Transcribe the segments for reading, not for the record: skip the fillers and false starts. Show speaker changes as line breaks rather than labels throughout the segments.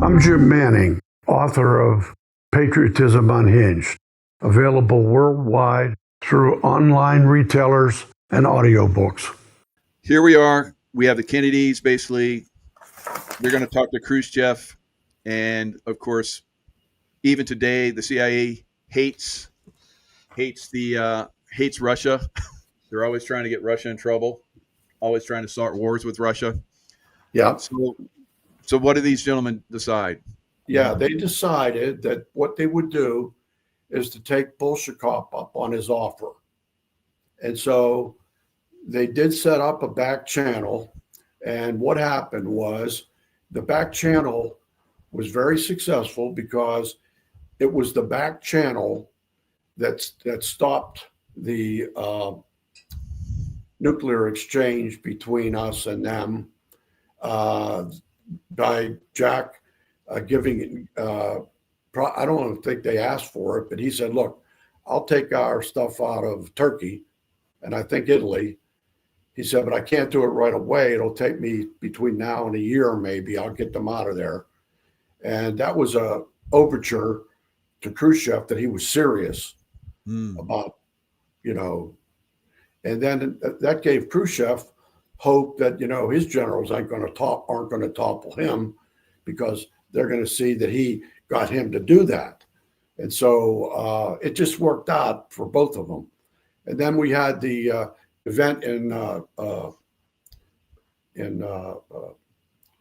I'm Jim Manning, author of Patriotism Unhinged, available worldwide through online retailers and audiobooks.
Here we are. We have the Kennedys, basically. They're going to talk to Khrushchev. And, of course, even today, the CIA hates Russia. They're always trying to get Russia in trouble, always trying to start wars with Russia.
Yeah.
So what do these gentlemen decide?
Yeah, they decided that what they would do is to take Bolshakov up on his offer. And so they did set up a back channel. And what happened was the back channel was very successful because it was the back channel that stopped the nuclear exchange between us and them by Jack giving, I don't think they asked for it, but he said, look, I'll take our stuff out of Turkey and I think Italy. He said, but I can't do it right away. It'll take me between now and a year, maybe. I'll get them out of there. And that was a overture to Khrushchev that he was serious about, and then that gave Khrushchev hope that, his generals aren't going to topple him because they're going to see that he got him to do that. And so it just worked out for both of them. And then we had the event in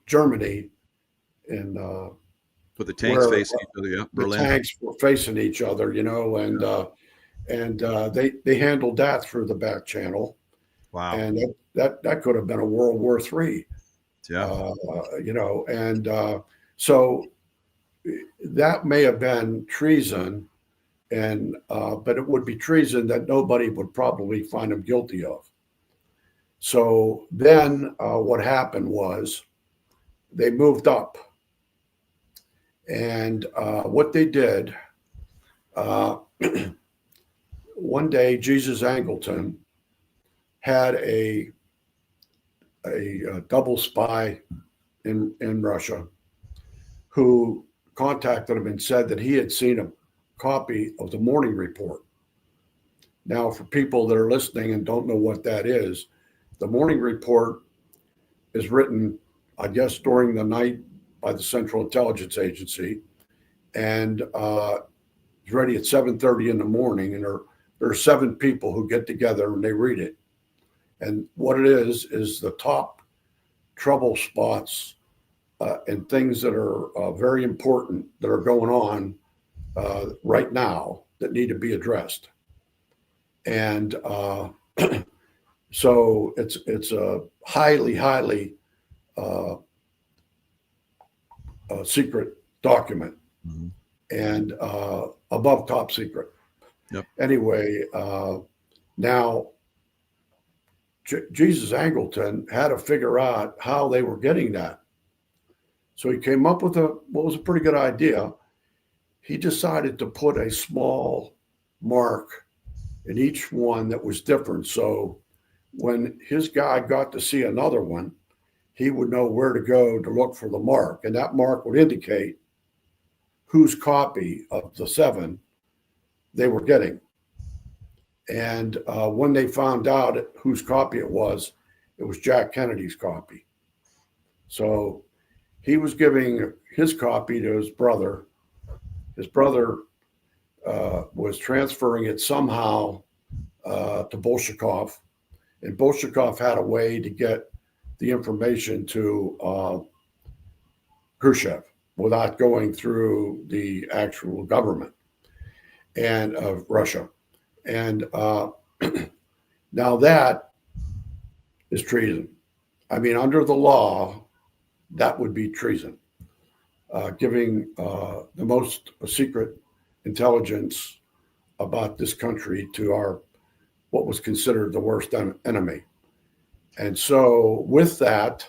Germany,
with the tanks facing each other, yeah, Berlin.
The tanks were facing each other, and they handled that through the back channel.
Wow.
And that could have been a World War III.
Yeah.
So that may have been treason, but it would be treason that nobody would probably find him guilty of. So then what happened was they moved up. And what they did, one day, Jesus Angleton had a double spy in Russia who contacted him and said that he had seen a copy of the Morning Report. Now, for people that are listening and don't know what that is, the Morning Report is written, I guess, during the night by the Central Intelligence Agency, and it's ready at 7:30 in the morning, and there are 7 people who get together and they read it. And what it is the top trouble spots and things that are very important that are going on right now that need to be addressed. And so it's a highly secret document, and above top secret.
Yep.
Anyway, now Jesus Angleton had to figure out how they were getting that. So he came up with what was a pretty good idea. He decided to put a small mark in each one that was different. So when his guy got to see another one, he would know where to go to look for the mark. And that mark would indicate whose copy of the 7 they were getting. And when they found out whose copy it was Jack Kennedy's copy. So he was giving his copy to his brother. His brother was transferring it somehow to Bolshakov. And Bolshakov had a way to get the information to Khrushchev without going through the actual government and of Russia. And now that is treason. I mean, under the law, that would be treason, giving the most secret intelligence about this country to what was considered the worst enemy. And so with that,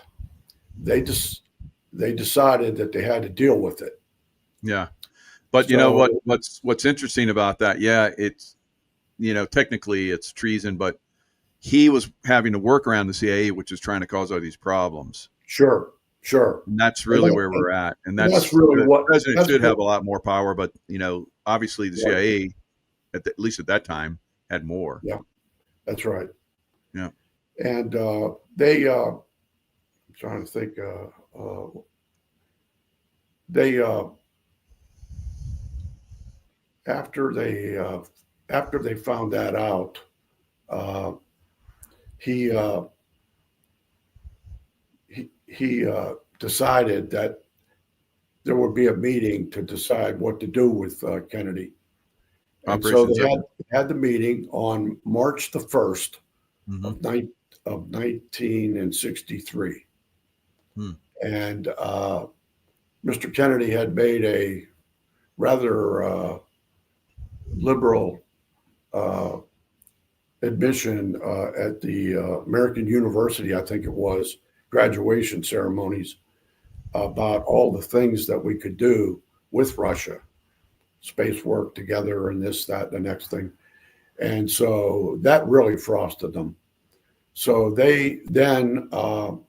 they decided that they had to deal with it.
Yeah. But you know what's interesting about that? Yeah, it's, technically it's treason, but he was having to work around the CIA, which is trying to cause all these problems.
Sure. Sure.
And that's
And
really where we're at. And
that's
that's
really
the
what
president
that's
should have
what
a lot more power, but obviously the
right.
CIA at least at that time had more.
Yeah, that's right.
Yeah.
And they I'm trying to think they after they after they found that out, uh, he decided that there would be a meeting to decide what to do with Kennedy. And so
Operation
they
Circle.
had the meeting on March the 1st
Mm-hmm.
of 1963.
Hmm.
And Mr. Kennedy had made a rather liberal uh, admission at the American University, I think it was, graduation ceremonies about all the things that we could do with Russia, space work together and this, that, the next thing. And so that really frosted them. So they then, on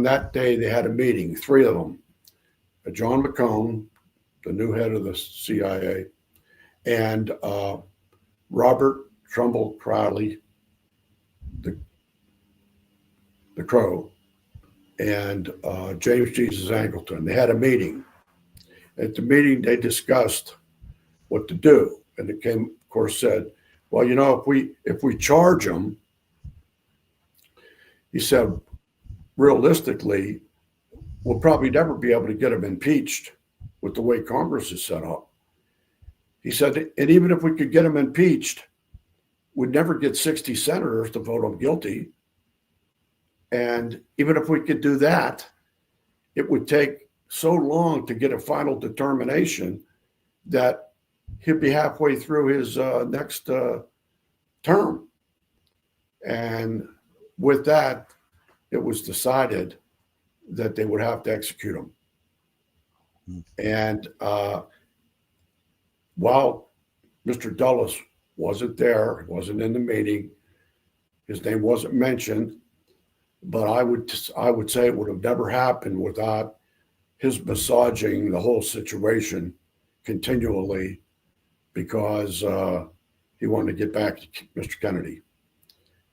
that day, they had a meeting, three of them, John McCone, the new head of the CIA, and Robert Trumbull Crowley, the Crow, and James Jesus Angleton. They had a meeting. At the meeting, they discussed what to do, and it came, of course, said, "Well, if we charge them," he said, "realistically, we'll probably never be able to get them impeached with the way Congress is set up." He said, "And even if we could get them impeached, we'd never get 60 senators to vote them guilty. And even if we could do that, it would take so long to get a final determination that he'd be halfway through his next term." And with that, it was decided that they would have to execute him.
Hmm.
And while Mr. Dulles wasn't there, wasn't in the meeting, his name wasn't mentioned, but I would say it would have never happened without his massaging the whole situation continually because he wanted to get back to Mr. Kennedy.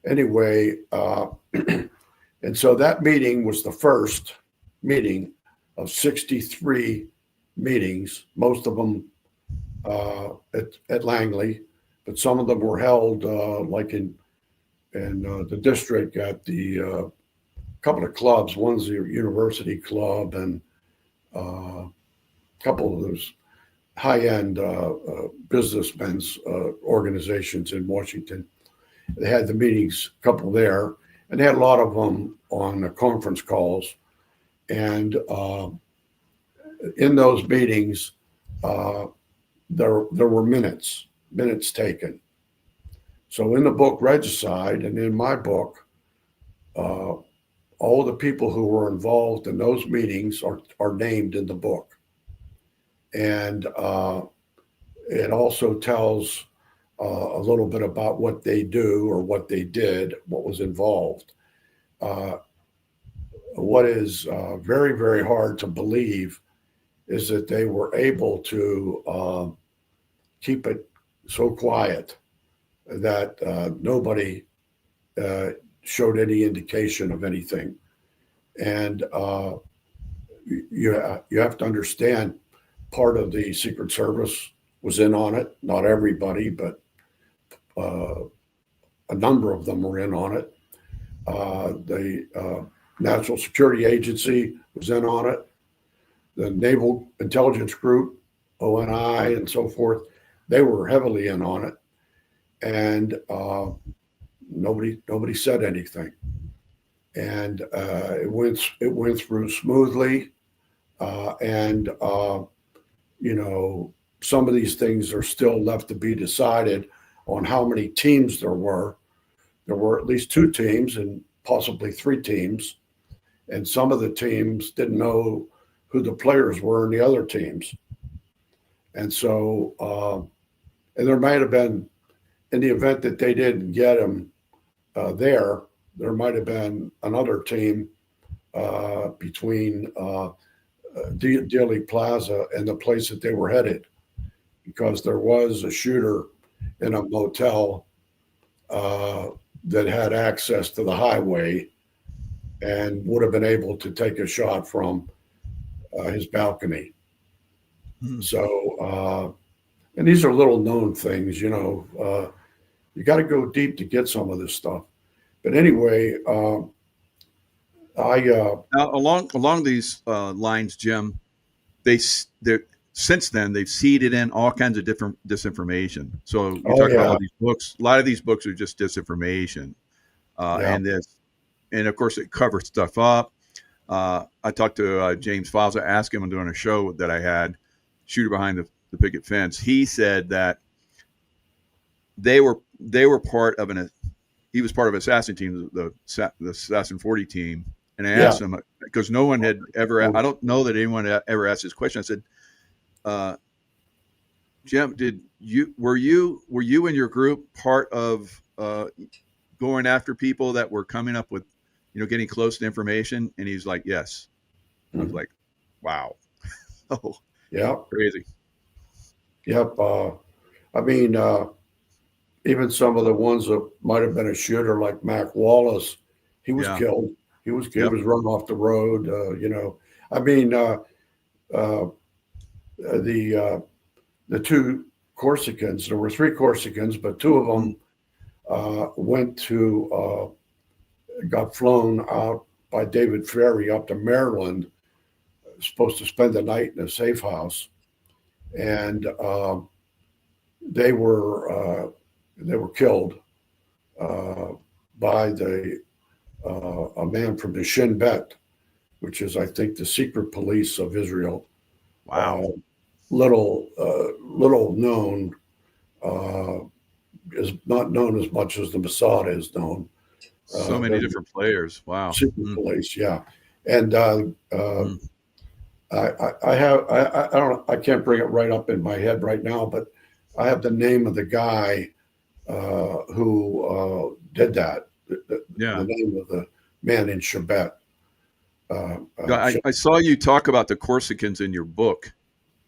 Anyway, and so that meeting was the first meeting of 63 meetings, most of them at Langley, but some of them were held like in the district at the couple of clubs. One's the University Club and a couple of those high-end businessmen's organizations in Washington. They had the meetings, a couple there, and they had a lot of them on conference calls. And in those meetings, there were minutes taken. So in the book Regicide and in my book, all the people who were involved in those meetings are named in the book. And it also tells a little bit about what they do or what they did, what was involved. What is very, very hard to believe is that they were able to keep it so quiet that nobody showed any indication of anything. And you have to understand, part of the Secret Service was in on it. Not everybody, but a number of them were in on it. The National Security Agency was in on it. The Naval Intelligence Group, ONI, and so forth, they were heavily in on it. And nobody said anything. And it went through smoothly. And some of these things are still left to be decided on how many teams there were. There were at least 2 teams and possibly 3 teams. And some of the teams didn't know who the players were in the other teams. And so, and there might have been, in the event that they didn't get him there might have been another team between Dealey Plaza and the place that they were headed, because there was a shooter in a motel that had access to the highway and would have been able to take a shot from his balcony. So, and these are little known things, you got to go deep to get some of this stuff. But anyway,
Now, along these lines, Jim, they since then they've seeded in all kinds of different disinformation. So you talk about all these books. A lot of these books are just disinformation, and of course it covers stuff up. I talked to James Files. I asked him doing a show that I had, Shooter Behind the Picket Fence. He said that they were part of he was part of an assassin team, the Assassin 40 team. And I asked him, because no one had ever, I don't know that anyone had ever asked this question. I said, Jim, were you and your group part of going after people that were coming up with, getting close to information? And he's like, yes. I was like, wow. Oh,
yeah,
crazy.
Yep. I mean, even some of the ones that might have been a shooter, like Mac Wallace, he was killed. He was was run off the road. I mean, the two Corsicans. There were three Corsicans, but two of them got flown out by David Ferry up to Maryland, supposed to spend the night in a safe house, and they were killed by a man from the Shin Bet, which is, I think, the secret police of Israel.
Wow.
Little known, is not known as much as the Mossad is known.
So many different players. Wow.
Secret police, yeah. And I can't bring it right up in my head right now, but I have the name of the guy who did that. The name of the man in Shabbat.
I saw you talk about the Corsicans in your book,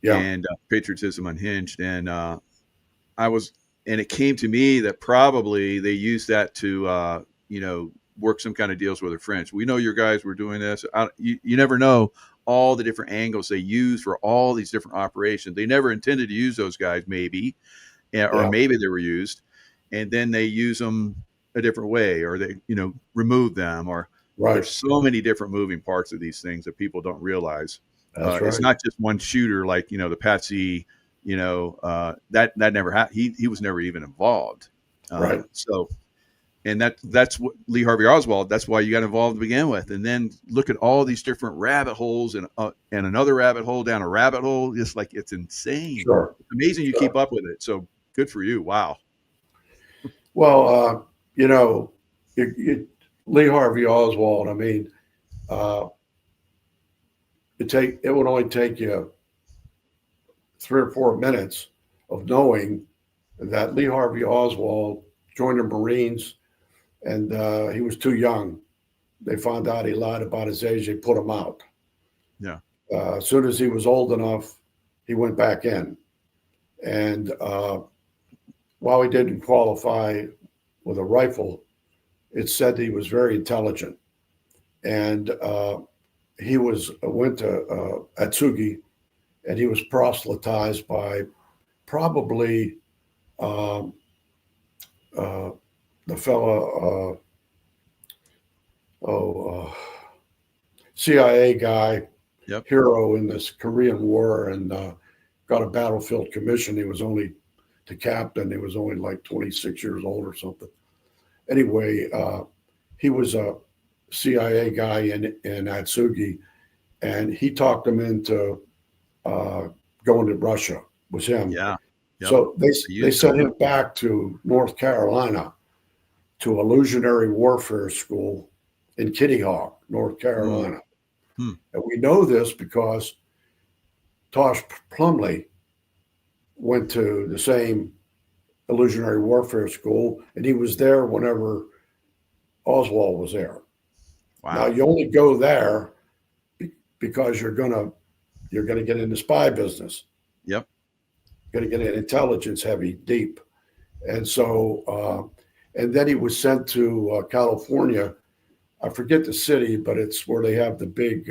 yeah.
and Patriotism Unhinged, and and it came to me that probably they used that to work some kind of deals with the French. We know your guys were doing this. You never know all the different angles they use for all these different operations. They never intended to use those guys, maybe, or maybe they were used, and then they use them a different way, or they remove them, or there's so many different moving parts of these things that people don't realize. It's not just one shooter like the Patsy, that never happened. He was never even involved. So, and that's what Lee Harvey Oswald. That's why you got involved to begin with, and then look at all these different rabbit holes and another rabbit hole down a rabbit hole. Just like, it's insane.
Sure.
It's amazing you keep up with it. So good for you. Wow.
Well, Lee Harvey Oswald. I mean, it would only take you 3 or 4 minutes of knowing that Lee Harvey Oswald joined the Marines, and he was too young. They found out he lied about his age. They put him out.
Yeah.
As soon as he was old enough, he went back in. And while he didn't qualify with a rifle, it said he was very intelligent. And he went to Atsugi, and he was proselytized by probably the fellow, CIA guy, hero in this Korean War, and got a battlefield commission. He was only the captain. He was only like 26 years old or something. Anyway, he was a CIA guy in Atsugi, and he talked him into going to Russia. It was him.
Yeah. Yep.
So they sent him back to North Carolina to illusionary warfare school in Kitty Hawk, North Carolina. And we know this because Tosh Plumley went to the same illusionary warfare school, and he was there whenever Oswald was there. Now
Wow.
you only go there because you're gonna get in the spy business.
Yep.
You're gonna get in intelligence heavy, deep, and so and then he was sent to California. I forget the city, but it's where they have the big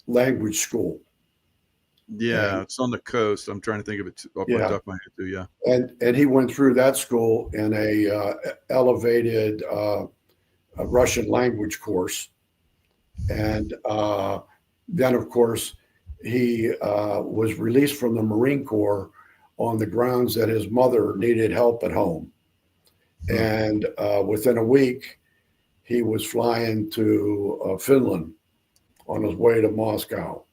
language school.
Yeah,
And
it's on the coast. I'm trying to think of it off my
yeah,
top of my head too. Yeah.
and he went through that school in a elevated a Russian language course, and then of course he was released from the Marine Corps on the grounds that his mother needed help at home,
Hmm.
and within a week he was flying to Finland on his way to Moscow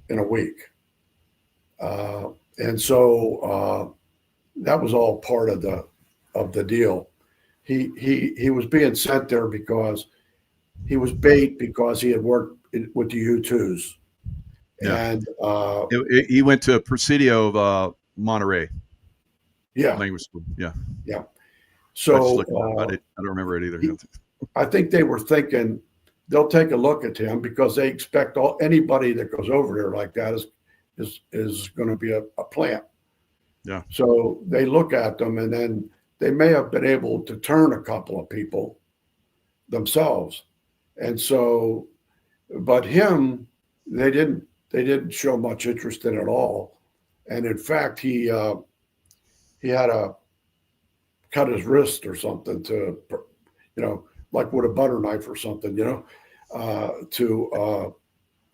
in a week, uh, and so that was all part of the deal. He was being sent there because he was bait because he had worked with the U2s.
Yeah.
And
He went to Presidio of Monterey
yeah,
language school. Yeah.
yeah.
I just
So
looked it up. I don't remember it either.
I think they were thinking they'll take a look at him because they expect anybody that goes over there like that is going to be a plant.
Yeah.
So they look at them, and then they may have been able to turn a couple of people themselves. And so, but him, they didn't show much interest in at all. And in fact, he had to cut his wrist or something to, like with a butter knife or something, to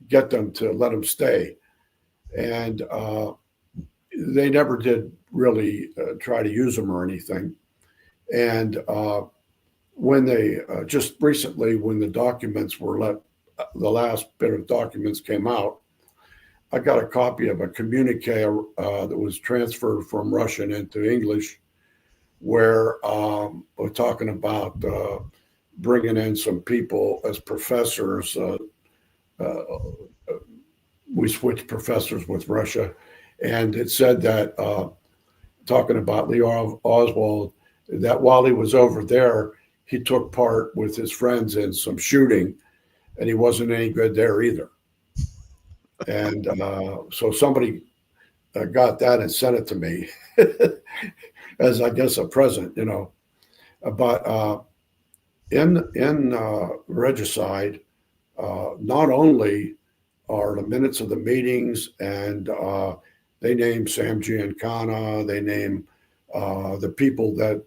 get them to let him stay. And they never did really try to use him or anything. And when they just recently, when the documents were the last bit of documents came out, I got a copy of a communique that was transferred from Russian into English, where we're talking about bringing in some people as professors. Uh, we switched professors with Russia, and it said that talking about Lee Oswald, that while he was over there, he took part with his friends in some shooting, and he wasn't any good there either. And so somebody got that and sent it to me as, I guess, a present, But in regicide, not only are the minutes of the meetings, and they name Sam Giancana, they name the people that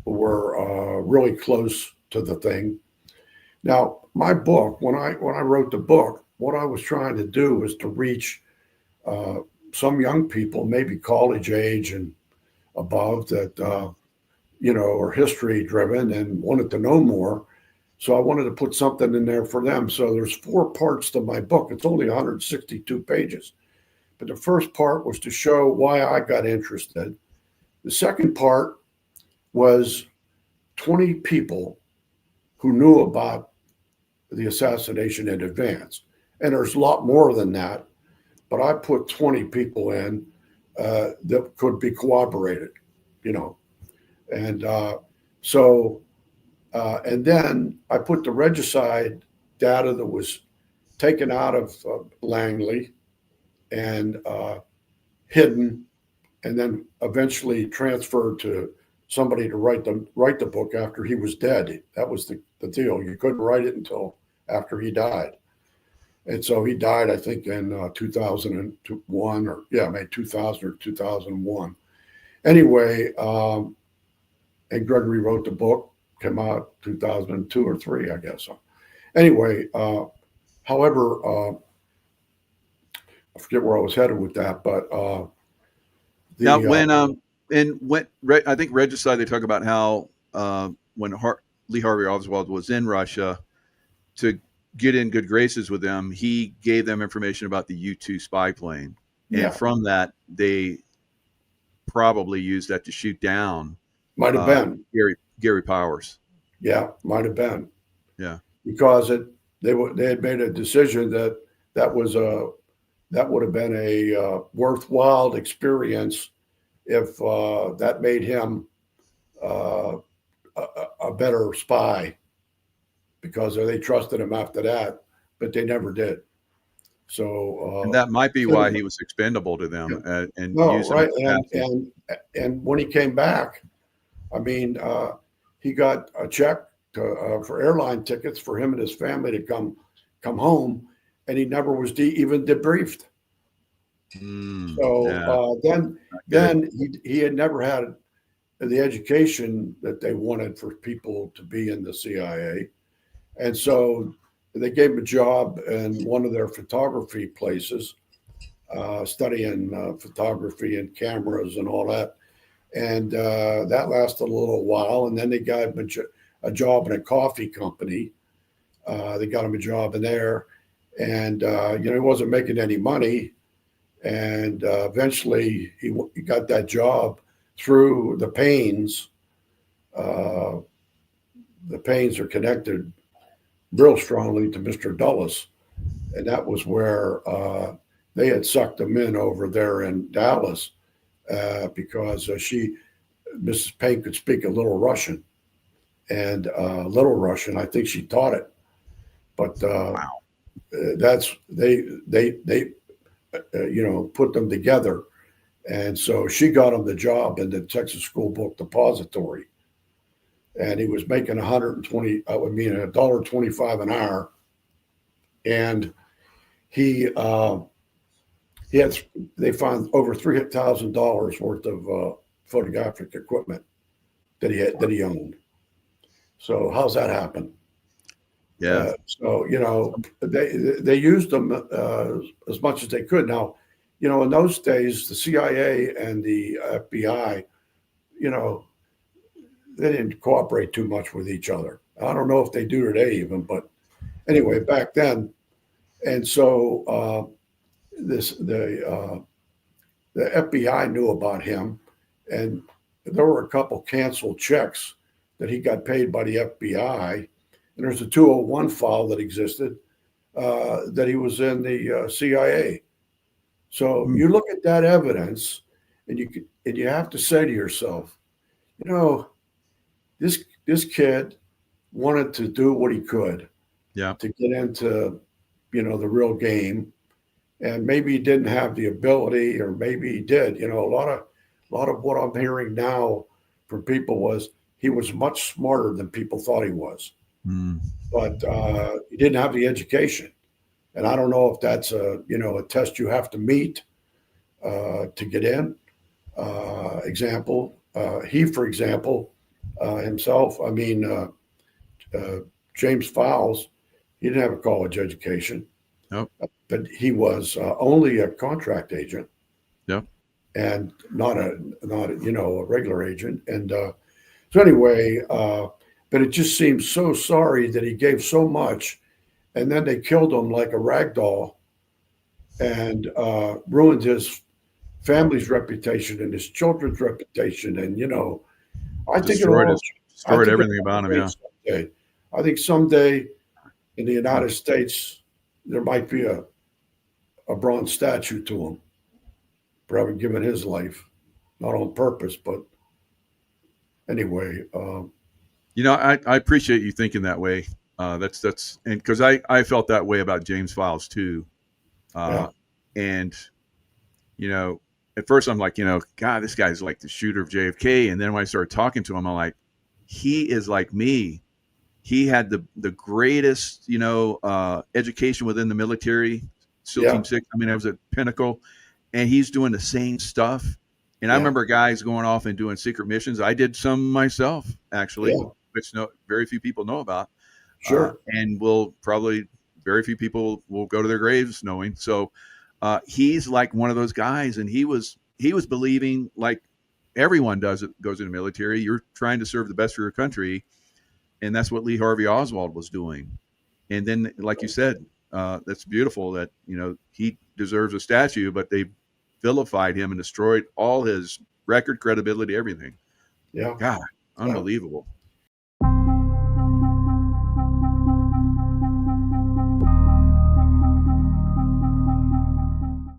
were really close to the thing. Now, my book, when I wrote the book, what I was trying to do was to reach uh, some young people, maybe college age and above, that are history driven and wanted to know more. So I wanted to put something in there for them. So there's 4 parts to my book. It's only 162 pages. But the first part was to show why I got interested. The second part was 20 people who knew about the assassination in advance. And there's a lot more than that, but I put 20 people in that could be corroborated, you know. And so, and then I put the regicide data that was taken out of Langley and hidden, and then eventually transferred to somebody to write the book after he was dead. That was the deal. You couldn't write it until after he died. And so he died, I think, in 2001, or yeah, maybe 2000 or 2001. Anyway, and Gregory wrote the book, came out 2002 or three, I guess. So anyway, however, I forget where I was headed with that, but
Now,
the
when I think regicide, they talk about how when Lee Harvey Oswald was in Russia, to get in good graces with them, he gave them information about the U-2 spy plane, and
yeah,
from that, they probably used that to shoot down
might have
uh,
been,
Gary Powers.
yeah, might have been,
Yeah,
because they had made a decision that was a that would have been a worthwhile experience if that made him uh, a better spy, because they trusted him after that, but they never did. So
And that might be why he was expendable to them, and
no,
using
right,
a capacity.
and when he came back, I mean, he got a check for airline tickets for him and his family to come home, and he never was even debriefed. So
Yeah,
then he had never had the education that they wanted for people to be in the CIA, and so they gave him a job in one of their photography places, studying photography and cameras and all that. And that lasted a little while. And then they got him a job in a coffee company. They got him a job in there. And, he wasn't making any money. And eventually he got that job through the Paynes. Uh, the Paynes are connected real strongly to Mr. Dulles. And that was where they had sucked him in over there in Dallas because Mrs. Payne could speak a little Russian, and Little Russian. I think she taught it, but
wow.
that's they put them together, and so she got him the job in the Texas School Book Depository, and he was making $1.25 an hour, and he had they found over $3,000 worth of photographic equipment that he owned. So how's that happen?
Yeah.
So they used them as much as they could. Now, in those days, the CIA and the FBI, they didn't cooperate too much with each other. I don't know if they do today even, but anyway, back then, and so the FBI knew about him, and there were a couple canceled checks that he got paid by the FBI. And there's a 201 file that existed that he was in the CIA. So you look at that evidence, and you have to say to yourself, this kid wanted to do what he could to get into the real game, and maybe he didn't have the ability, or maybe he did. A lot of what I'm hearing now from people was he was much smarter than people thought he was, but he didn't have the education. And I don't know if that's a test you have to meet to get in. For example, himself. I mean, James Fowles, he didn't have a college education.
Nope.
But he was only a contract agent.
Yep.
And not a regular agent. And so anyway, but it just seems so sorry that he gave so much, and then they killed him like a rag doll, and ruined his family's reputation and his children's reputation. And I think
destroyed everything about him. Yeah.
Someday. I think someday in the United States there might be a bronze statue to him for having given his life, not on purpose, but anyway.
I appreciate you thinking that way. That's and because I felt that way about James Files too. And at first I'm like, God, this guy's like the shooter of JFK. And then when I started talking to him, I'm like, he is like me. He had the greatest, education within the military, SEAL Team 6. I mean, I was at Pinnacle, and he's doing the same stuff. And I remember guys going off and doing secret missions. I did some myself, actually, which very few people know about.
Sure.
And very few people will go to their graves knowing. So he's like one of those guys, and he was believing, like everyone does that goes in the military, you're trying to serve the best for your country. And that's what Lee Harvey Oswald was doing. And then, like you said, that's beautiful that, he deserves a statue, but they vilified him and destroyed all his record, credibility, everything.
Yeah.
God, unbelievable.